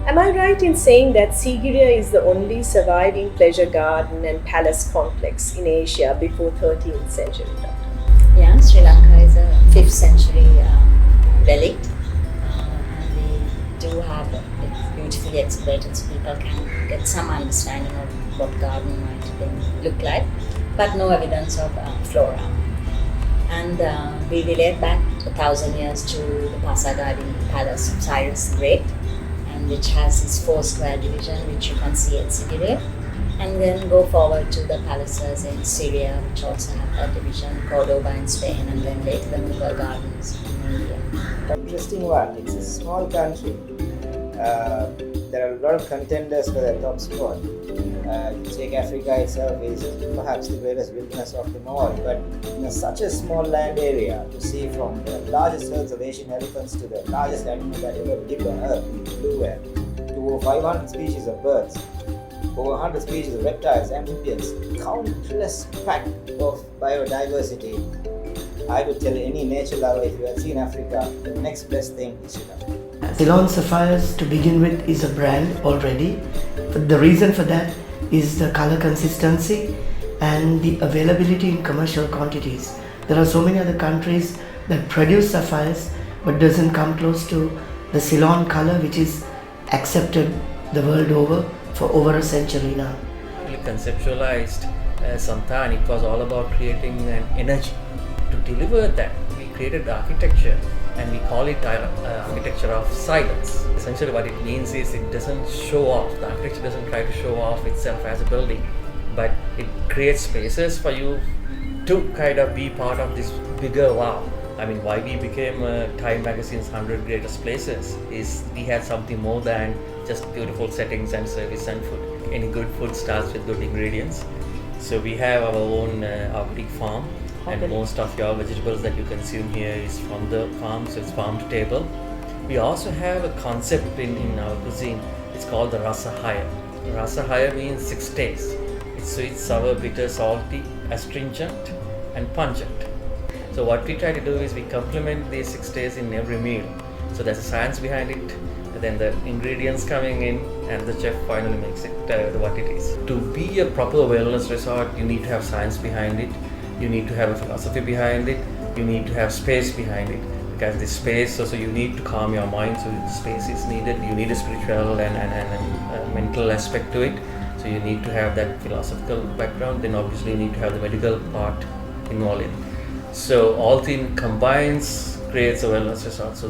Am I right in saying that Sigiriya is the only surviving pleasure garden and palace complex in Asia before 13th century, Doctor? Yeah, Sri Lanka is a 5th century relic, and we do have it beautifully excavated so people can get some understanding of what garden might look like, but no evidence of flora. And we relate back 1,000 years to the Pasagadi Palace of Cyrus the Great, and which has its four square division, which you can see at Sigiriya. And then go forward to the palaces in Syria, which also have a division, Cordoba in Spain, and then later the Mughal gardens in India. Interesting one. It's a small country. Uh, there are a lot of contenders for the top spot. Take Africa itself is perhaps the greatest wilderness of them all, but in such a small land area to see from the largest herds of Asian elephants to the largest animal that ever lived on Earth, blue whale, to over 500 species of birds, over 100 species of reptiles, amphibians, countless pack of biodiversity. I would tell any nature lover, if you have seen Africa, the next best thing is Sri Lanka. Ceylon Sapphires, to begin with, is a brand already. The reason for that is the color consistency and the availability in commercial quantities. There are so many other countries that produce sapphires but doesn't come close to the Ceylon color, which is accepted the world over for over a century now. Really conceptualized Santan, it was all about creating an energy. To deliver that, we created architecture, and we call it architecture of silence. Essentially what it means is it doesn't show off, the architecture doesn't try to show off itself as a building, but it creates spaces for you to kind of be part of this bigger wow. I mean, why we became Time Magazine's 100 Greatest Places is we had something more than just beautiful settings and service and food. Any good food starts with good ingredients. So we have our own organic farm, and most of your vegetables that you consume here is from the farm, so it's farm to table. We also have a concept in our cuisine, it's called the Rasa Haya. Rasa Haya means 6 tastes. It's sweet, sour, bitter, salty, astringent and pungent. So what we try to do is we complement these 6 tastes in every meal. So there's a science behind it, and then the ingredients coming in, and the chef finally makes it what it is. To be a proper wellness resort, you need to have science behind it. You need to have a philosophy behind it. You need to have space behind it, because the space, so you need to calm your mind, so space is needed. You need a spiritual and mental aspect to it, so you need to have that philosophical background. Then obviously you need to have the medical part involved in it. So all things combines creates a wellness resort. So